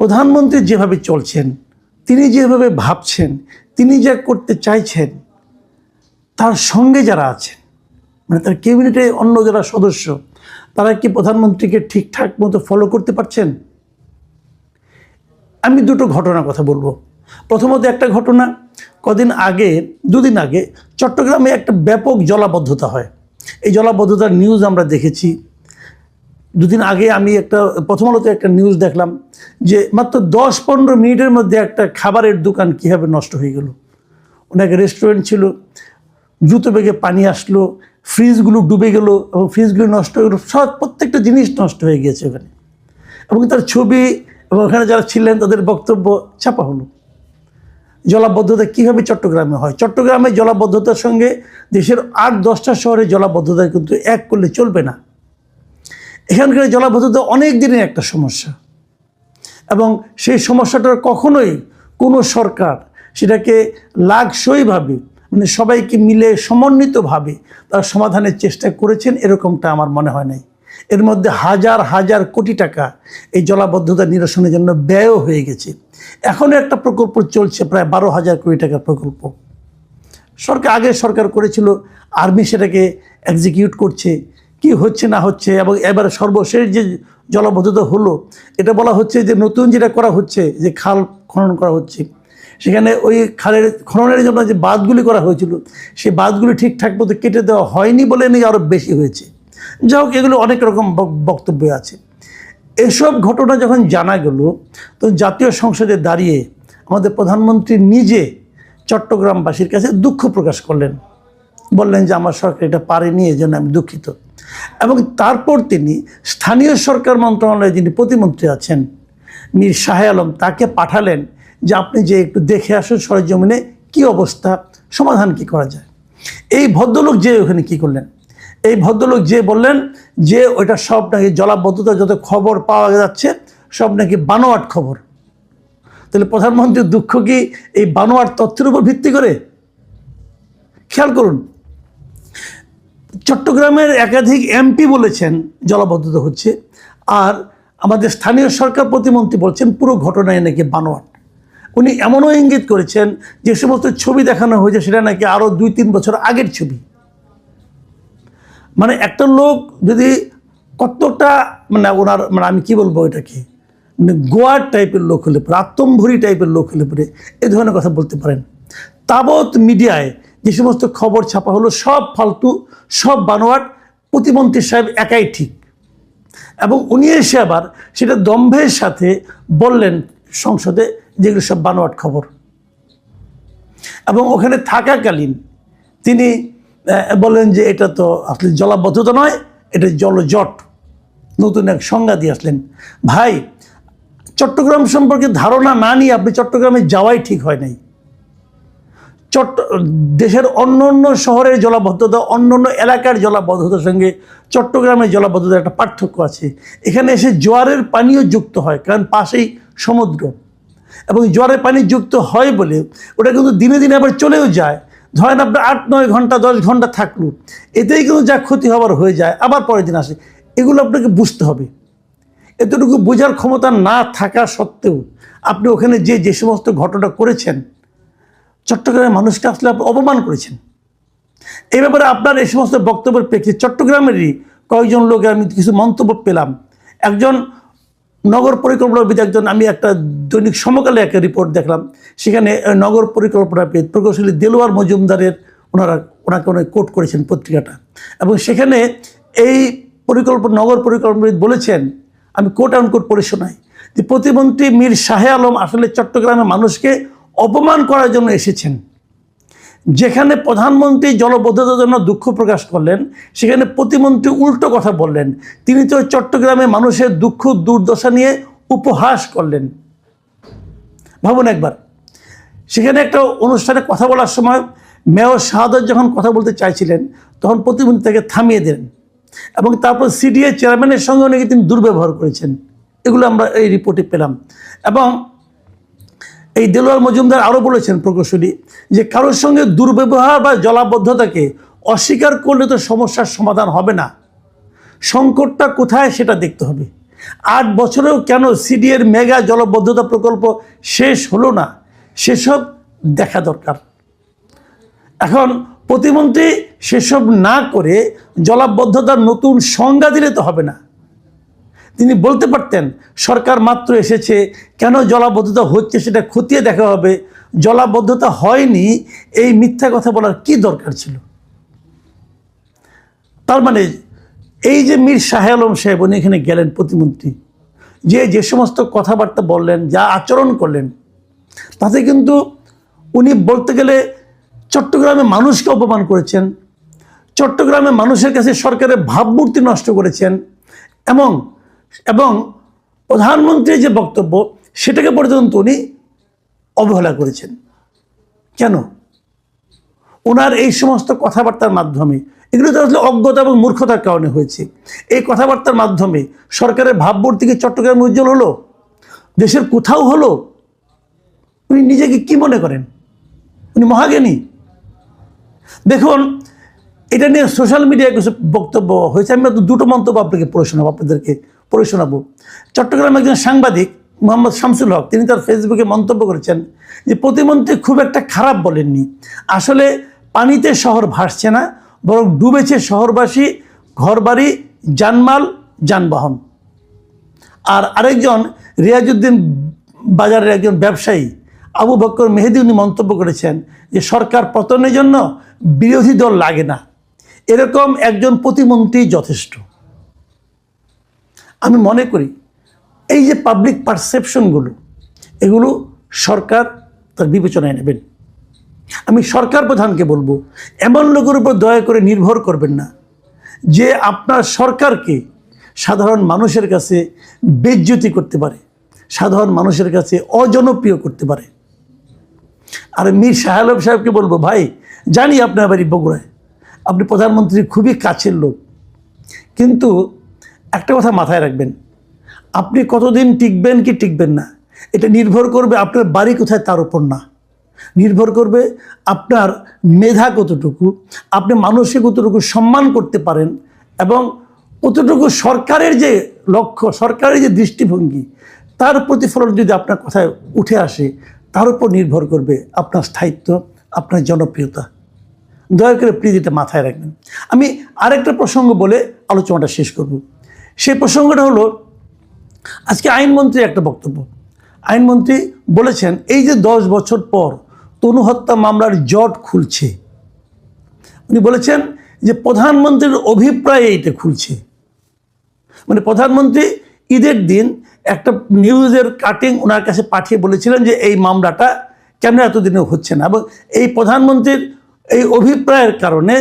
প্রধানমন্ত্রী যেভাবে চলছেন, তিনি যেভাবে ভাবছেন, তিনি যা করতে চাইছেন, তার সঙ্গে যারা আছেন, মানে তার ক্যাবিনেটে অন্য যারা সদস্য, তারা কি প্রধানমন্ত্রীকে ঠিকঠাক মতো ফলো করতে পারছেন? আমি দুটো ঘটনার কথা বলবো। প্রথমত একটা ঘটনা, দুদিন আগে চট্টগ্রামে একটা ব্যাপক জলাবদ্ধতা হয়। এই জলাবদ্ধতার নিউজ আমরা দেখেছি। দুদিন আগে আমি প্রথম আলোতে একটা নিউজ দেখলাম যে মাত্র 10-15 মিনিটের মধ্যে একটা খাবারের দোকান কীভাবে নষ্ট হয়ে গেল। অনেক রেস্টুরেন্ট ছিল, দ্রুত বেগে পানি আসলো, ফ্রিজগুলো ডুবে গেল এবং ফ্রিজগুলো নষ্ট হয়ে গেলো, প্রত্যেকটা জিনিস নষ্ট হয়ে গিয়েছে ওখানে। এবং তার ছবি এবং ওখানে যারা ছিলেন তাদের বক্তব্য ছাপা হলো। জলাবদ্ধতা কীভাবে চট্টগ্রামে হয়? চট্টগ্রামে জলাবদ্ধতার সঙ্গে দেশের 8-10টা শহরে জলাবদ্ধতা কিন্তু এক করলে চলবে না। এখানকার জলাবদ্ধতা অনেক দিনের একটা সমস্যা এবং সেই সমস্যাটার কখনোই কোনো সরকার সেটাকে লাগসইভাবে, মানে সবাইকে মিলে সমন্বিতভাবে তার সমাধানের চেষ্টা করেছেন এরকমটা আমার মনে হয় নাই। এর মধ্যে হাজার হাজার কোটি টাকা এই জলাবদ্ধতা নিরসনের জন্য ব্যয়ও হয়ে গেছে। এখনও একটা প্রকল্প চলছে, প্রায় 12,000 কোটি টাকার প্রকল্প। আগের সরকার করেছিল, আর্মি সেটাকে এক্সিকিউট করছে, কি হচ্ছে না হচ্ছে। এবং এবার সর্বশেষ যে জলাবদ্ধতা হলো, এটা বলা হচ্ছে যে নতুন যেটা করা হচ্ছে, যে খাল খনন করা হচ্ছে, সেখানে ওই খালের খননের জন্য যে বাঁধগুলি করা হয়েছিল, সেই বাঁধগুলি ঠিকঠাক মতো কেটে দেওয়া হয়নি বলে নাকি আরও বেশি হয়েছে। যাই হোক, এগুলো অনেক রকম বক্তব্য আছে। এসব ঘটনা যখন জানা গেল, তো জাতীয় সংসদে দাঁড়িয়ে আমাদের প্রধানমন্ত্রী নিজে চট্টগ্রামবাসীর কাছে দুঃখ প্রকাশ করলেন, বললেন যে আমার সরকার এটা পারেনি, এই জন্য আমি দুঃখিত। এবং তারপর তিনি স্থানীয় সরকার মন্ত্রণালয়ে যিনি প্রতিমন্ত্রী আছেন মীর শাহে আলম, তাকে পাঠালেন যে আপনি যে একটু দেখে আসুন সরেজমিনে কী অবস্থা, সমাধান কি করা যায়। এই ভদ্রলোক যে ওখানে কি করলেন, এই ভদ্রলোক যে বললেন যে ওইটা সব নাকি জলাবদ্ধতা যত খবর পাওয়া যাচ্ছে সব নাকি বানোয়াট খবর। তাহলে প্রধানমন্ত্রীর দুঃখ কি এই বানোয়াট তথ্যের উপর ভিত্তি করে? খেয়াল করুন, চট্টগ্রামের একাধিক এমপি বলেছেন জলাবদ্ধতা হচ্ছে, আর আমাদের স্থানীয় সরকার প্রতিমন্ত্রী বলছেন পুরো ঘটনায় নাকি বানোয়াট। উনি এমনও ইঙ্গিত করেছেন যে সমস্ত ছবি দেখানো হয়েছে সেটা নাকি আরও 2-3 বছর আগের ছবি। মানে একটা লোক যদি কতটা আমি কি বলবো, এটাকে গোয়ার টাইপের লোক হলে পরে, আত্মম্ভরি টাইপের লোক হলে পরে এই ধরনের কথা বলতে পারেন। তাবৎ মিডিয়ায় যে সমস্ত খবর ছাপা হলো সব ফালতু, সব বানোয়াট, প্রতিমন্ত্রী সাহেব একাই ঠিক। এবং উনি এসে আবার সেটা দম্ভের সাথে বললেন সংসদে যেগুলো সব বানোয়াট খবর। এবং ওখানে থাকাকালীন তিনি বললেন যে এটা তো আসলে জলাবদ্ধতা নয়, এটা জলজট, নতুন এক সংজ্ঞা দিয়ে আসলেন। ভাই, চট্টগ্রাম সম্পর্কে ধারণা না নিয়ে আপনি চট্টগ্রামে যাওয়াই ঠিক হয় নাই। দেশের অন্য অন্য শহরের জলাবদ্ধতা, অন্য অন্য এলাকার জলাবদ্ধতার সঙ্গে চট্টগ্রামের জলাবদ্ধতার একটা পার্থক্য আছে। এখানে এসে জোয়ারের পানিও যুক্ত হয়, কারণ পাশেই সমুদ্র, এবং জোয়ারের পানি যুক্ত হয় বলে ওটা কিন্তু দিনে দিনে আবার চলেও যায়। ধরেন আপনার 8-9 ঘন্টা 10 ঘন্টা থাকলো, এতেই কিন্তু যা ক্ষতি হবার হয়ে যায়, আবার পরের দিন আসে। এগুলো আপনাকে বুঝতে হবে। এতটুকু বোঝার ক্ষমতা না থাকা সত্ত্বেও আপনি ওখানে যে সমস্ত ঘটনা করেছেন, চট্টগ্রামের মানুষকে আসলে আপনি অপমান করেছেন। এই ব্যাপারে আপনার এই সমস্ত বক্তব্যের প্রেক্ষিতে চট্টগ্রামেরই কয়েকজন লোকের আমি কিছু মন্তব্য পেলাম। একজন নগর পরিকল্পনাবিদ, আমি একটা দৈনিক সমকালে একটা রিপোর্ট দেখলাম, সেখানে নগর পরিকল্পনাবিদ প্রকৌশলী দেলোয়ার মজুমদারের ওনাকে অনেক কোট করেছেন পত্রিকাটা। এবং সেখানে এই নগর পরিকল্পনাবিদ বলেছেন, আমি কোট আনকোট পড়ে শোনাই, যে প্রতিমন্ত্রী মীর শাহে আলম আসলে চট্টগ্রামের মানুষকে অপমান করার জন্য এসেছেন। যেখানে প্রধানমন্ত্রী জলবদ্ধতার জন্য দুঃখ প্রকাশ করলেন, সেখানে প্রতিমন্ত্রী উল্টো কথা বললেন। তিনি তো চট্টগ্রামে মানুষের দুঃখ দুর্দশা নিয়ে উপহাস করলেন। ভাবুন একবার, সেখানে একটা অনুষ্ঠানে কথা বলার সময় মেয়র শাহাদত যখন কথা বলতে চাইছিলেন, তখন প্রতিমন্ত্রী তাকে থামিয়ে দেন এবং তারপর সিডিএ চেয়ারম্যানের সঙ্গে নাকি তিনি দুর্ব্যবহার করেছেন। এগুলো আমরা এই রিপোর্টে পেলাম। এবং এই দেলোয়ার মজুমদার আরও বলেছেন প্রকৌশলী, যে কারোর সঙ্গে দুর্ব্যবহার বা জলাবদ্ধতাকে অস্বীকার করলে তো সমস্যার সমাধান হবে না। সংকটটা কোথায় সেটা দেখতে হবে। 8 বছরেও কেন সিডিএর মেগা জলবদ্ধতা প্রকল্প শেষ হলো না, সেসব দেখা দরকার। এখন প্রতিমন্ত্রী সেসব না করে জলাবদ্ধতার নতুন সংজ্ঞা দিলে তো হবে না। তিনি বলতে পারতেন সরকার মাত্র এসেছে, কেন জলাবদ্ধতা হচ্ছে সেটা খতিয়ে দেখা হবে, জলাবদ্ধতা হয়নি এই মিথ্যা কথা বলার কি দরকার ছিল। তার মানে এই যে মীর শাহ আলম সাহেব উনি এখানে গেলেন প্রতিমন্ত্রী, যে সমস্ত কথাবার্তা বললেন, যা আচরণ করলেন, তাতে কিন্তু উনি বলতে গেলে চট্টগ্রামে মানুষকে অপমান করেছেন, চট্টগ্রামে মানুষের কাছে সরকারের ভাবমূর্তি নষ্ট করেছেন, এবং প্রধানমন্ত্রীর যে বক্তব্য সেটাকে পর্যন্ত উনি অবহেলা করেছেন। কেন? ওনার এই সমস্ত কথাবার্তার মাধ্যমে, এগুলো তো আসলে অজ্ঞতা এবং মূর্খতার কারণে হয়েছে। এই কথাবার্তার মাধ্যমে সরকারের ভাবমূর্তি কি চট্টগ্রামে উজ্জ্বল হলো? দেশের কোথাও হলো? উনি নিজেকে কি মনে করেন? উনি মহাজ্ঞানী? দেখুন, এটা নিয়ে সোশ্যাল মিডিয়ায় কিছু বক্তব্য হয়েছে। আমি দুটো মন্তব্য আপনাদেরকে পড়ে শোনাবো। চট্টগ্রামের একজন সাংবাদিক মোহাম্মদ শামসুল হক, তিনি তার ফেসবুকে মন্তব্য করেছেন যে প্রতিমন্ত্রী খুব একটা খারাপ বলেননি, আসলে পানিতে শহর ভাসছে না, বরং ডুবেছে শহরবাসী, ঘরবাড়ি, জানমাল, যানবাহন। আর আরেকজন রিয়াজউদ্দিন বাজারের একজন ব্যবসায়ী আবু বকর মেহেদি, উনি মন্তব্য করেছেন যে সরকার পতনের জন্য বিরোধী দল লাগে না, এরকম একজন প্রতিমন্ত্রী যথেষ্ট। আমি মনে করি এই যে পাবলিক পারসেপশনগুলো, এগুলো সরকার তার বিবেচনায় নেবেন। আমি সরকার প্রধানকে বলবো, এমন লোকের উপর দয়া করে নির্ভর করবেন না যে আপনার সরকারকে সাধারণ মানুষের কাছে বেইজ্জতি করতে পারে, সাধারণ মানুষের কাছে অজনপ্রিয় করতে পারে। আর মীর শাহ আলম সাহেবকে বলবো, ভাই জানি আপনার বাড়ি বগুড়ায়, আপনি প্রধানমন্ত্রীর খুবই কাছের লোক, কিন্তু একটা কথা মাথায় রাখবেন, আপনি কতদিন টিকবেন কি টিকবেন না, এটা নির্ভর করবে আপনার বাড়ি কোথায় তার উপর না, নির্ভর করবে আপনার মেধা কতটুকু, আপনি মানুষকে কতটুকু সম্মান করতে পারেন, এবং কতটুকু সরকারের যে লক্ষ্য, সরকারের যে দৃষ্টিভঙ্গি, তার প্রতিফলন যদি আপনার কথায় উঠে আসে, তার উপর নির্ভর করবে আপনার স্থায়িত্ব, আপনার জনপ্রিয়তা। দয়া করে প্লিজ এটা মাথায় রাখবেন। আমি আরেকটা প্রসঙ্গ বলে আলোচনাটা শেষ করব। সেই প্রসঙ্গটা হলো, আজকে আইনমন্ত্রী একটা বক্তব্য, আইনমন্ত্রী বলেছেন এই যে 10 বছর পর তনু হত্যা মামলার জট খুলছে, উনি বলেছেন যে প্রধানমন্ত্রীর অভিপ্রায়ে এটা খুলছে। মানে প্রধানমন্ত্রী ঈদের দিন একটা নিউজের কাটিং ওনার কাছে পাঠিয়ে বলেছিলেন যে এই মামলাটা কেন এতদিনে হচ্ছে না, এবং এই প্রধানমন্ত্রীর এই অভিপ্রায়ের কারণে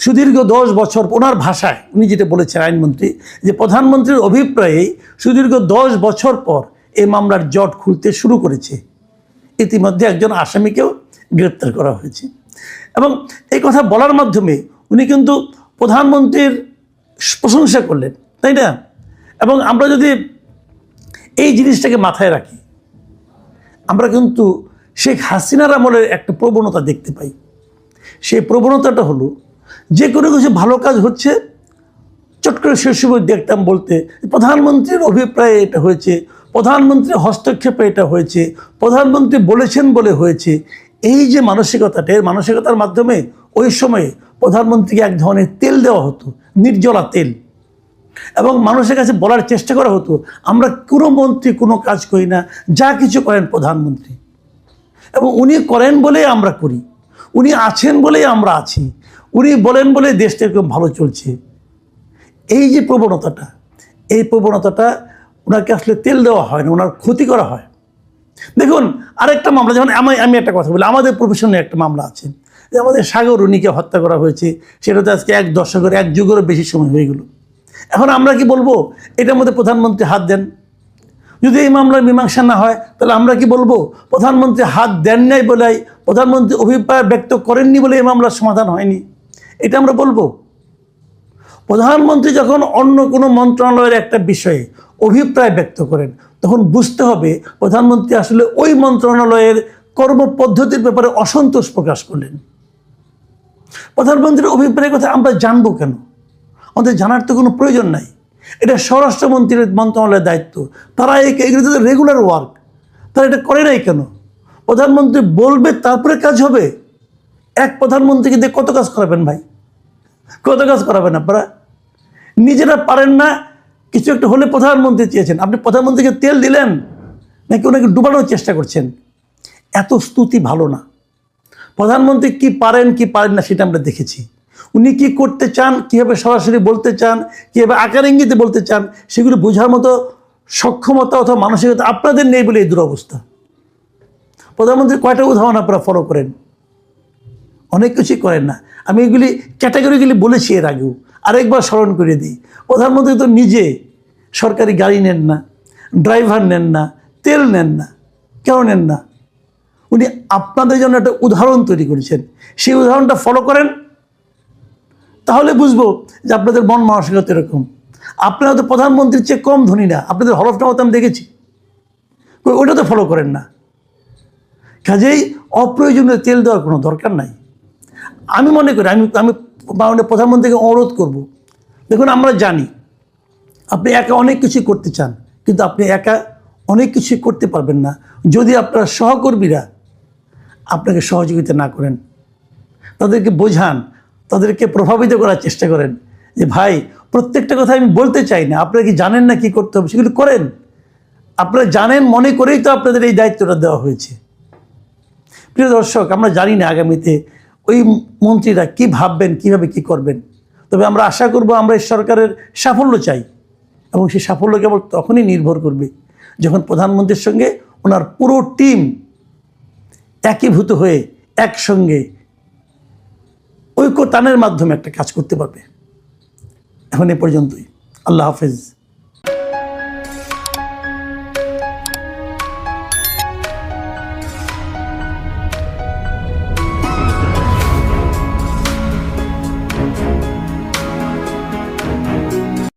সুদীর্ঘ 10 বছর, ওনার ভাষায় উনি যেটা বলেছেন আইনমন্ত্রী, যে প্রধানমন্ত্রীর অভিপ্রায়েই সুদীর্ঘ 10 বছর পর এই মামলার জট খুলতে শুরু করেছে। ইতিমধ্যে একজন আসামিকেও গ্রেপ্তার করা হয়েছে। এবং এই কথা বলার মাধ্যমে উনি কিন্তু প্রধানমন্ত্রীর প্রশংসা করলেন, তাই না? এবং আমরা যদি এই জিনিসটাকে মাথায় রাখি, আমরা কিন্তু শেখ হাসিনার আমলের একটা প্রবণতা দেখতে পাই। সেই প্রবণতাটা হলো, যে কোনো কিছু ভালো কাজ হচ্ছে চট করে শেষ সময় দেখতাম বলতে প্রধানমন্ত্রীর অভিপ্রায়ে এটা হয়েছে, প্রধানমন্ত্রীর হস্তক্ষেপে এটা হয়েছে, প্রধানমন্ত্রী বলেছেন বলে হয়েছে। এই যে মানসিকতাটা, এর মানসিকতার মাধ্যমে ওই সময়ে প্রধানমন্ত্রীকে এক ধরনের তেল দেওয়া হতো, নির্জলা তেল, এবং মানুষের কাছে বলার চেষ্টা করা হতো আমরা কোনো মন্ত্রী কোনো কাজ করি না, যা কিছু করেন প্রধানমন্ত্রী, এবং উনি করেন বলেই আমরা করি, উনি আছেন বলেই আমরা আছি, উনি বলেন বলে দেশটা এরকম ভালো চলছে। এই যে প্রবণতাটা, এই প্রবণতাটা ওনাকে আসলে তেল দেওয়া হয় না, ওনার ক্ষতি করা হয়। দেখুন আরেকটা মামলা, যেমন আমি একটা কথা বলি, আমাদের প্রফেশনে একটা মামলা আছে যে আমাদের সাগর রুনিকে হত্যা করা হয়েছে, সেটা তো আজকে 1 দশকের 1 যুগেরও বেশি সময় হয়ে গেল। এখন আমরা কি বলবো এটার মধ্যে প্রধানমন্ত্রী হাত দেন? যদি এই মামলার মীমাংসা না হয় তাহলে আমরা কি বলবো প্রধানমন্ত্রী হাত দেন নাই বলেই, প্রধানমন্ত্রী অভিপ্রায় ব্যক্ত করেননি বলে এই মামলার সমাধান হয়নি? এটা আমরা বলবো? প্রধানমন্ত্রী যখন অন্য কোনো মন্ত্রণালয়ের একটা বিষয়ে অভিপ্রায় ব্যক্ত করেন, তখন বুঝতে হবে প্রধানমন্ত্রী আসলে ওই মন্ত্রণালয়ের কর্মপদ্ধতির ব্যাপারে অসন্তোষ প্রকাশ করলেন। প্রধানমন্ত্রীর অভিপ্রায়ের কথা আমরা জানবো কেন? আমাদের জানার তো কোনো প্রয়োজন নাই। এটা স্বরাষ্ট্রমন্ত্রীর মন্ত্রণালয়ের দায়িত্ব। তারা এগুলো তো রেগুলার ওয়ার্ক, তারা এটা করে নাই কেন? প্রধানমন্ত্রী বলবে তারপরে কাজ হবে। এক প্রধানমন্ত্রীকে দিয়ে কত কাজ করাবেন ভাই? কত কাজ করাবেন আপনারা? নিজেরা পারেন না, কিছু একটা হলে প্রধানমন্ত্রী চেয়েছেন, আপনি প্রধানমন্ত্রীকে তেল দিলেন নাকি ওনাকে ডুবানোর চেষ্টা করছেন? এত স্তুতি ভালো না। প্রধানমন্ত্রী কি পারেন কি পারেন না সেটা আমরা দেখেছি। উনি কি করতে চান, কীভাবে সরাসরি বলতে চান, কীভাবে আকার ইঙ্গিতে বলতে চান, সেগুলো বোঝার মতো সক্ষমতা অথবা মানসিকতা আপনাদের নেই বলে এই দুরবস্থা। প্রধানমন্ত্রীর কয়টা উদাহরণ আপনারা ফলো করেন? অনেক কিছুই করেন না। আমি এগুলি ক্যাটাগরিগুলি বলেছি এর আগেও, আরেকবার স্মরণ করে দিই। প্রধানমন্ত্রী তো নিজে সরকারি গাড়ি নেন না, ড্রাইভার নেন না, তেল নেন না। কেন নেন না? উনি আপনাদের জন্য একটা উদাহরণ তৈরি করেছেন। সেই উদাহরণটা ফলো করেন, তাহলে বুঝবো যে আপনাদের মন মানসিকতা এরকম। আপনারা তো প্রধানমন্ত্রীর চেয়ে কম ধনী না, আপনাদের হলফনামাতে আমি দেখেছি। ওইটা তো ফলো করেন না। কাজেই অপ্রয়োজনীয় তেল দেওয়ার কোনো দরকার নাই। আমি মনে করি আমি প্রধানমন্ত্রীকে অনুরোধ করব, দেখুন আমরা জানি আপনি একা অনেক কিছু করতে চান, কিন্তু আপনি একা অনেক কিছু করতে পারবেন না যদি আপনার সহকর্মীরা আপনাকে সহযোগিতা না করেন। তাদেরকে বোঝান, তাদেরকে প্রভাবিত করার চেষ্টা করেন যে ভাই প্রত্যেকটা কথা আমি বলতে চাই না, আপনারা কি জানেন না কি করতে হবে, সেগুলো করেন। আপনারা জানেন মনে করেই তো আপনাদের এই দায়িত্বটা দেওয়া হয়েছে। প্রিয় দর্শক, আমরা জানি না আগামীতে ওই মন্ত্রীরা কি ভাববেন, কিভাবে কি করবেন। তবে আমরা আশা করব, আমরা এই সরকারের সাফল্য চাই, এবং সেই সাফল্য কেবল তখনই নির্ভর করবে যখন প্রধানমন্ত্রীর সঙ্গে ওনার পুরো টিম একীভূত হয়ে একসঙ্গে ঐক্যতানের মাধ্যমে একটা কাজ করতে পারবে। এখন এ পর্যন্তই। আল্লাহ হাফেজ।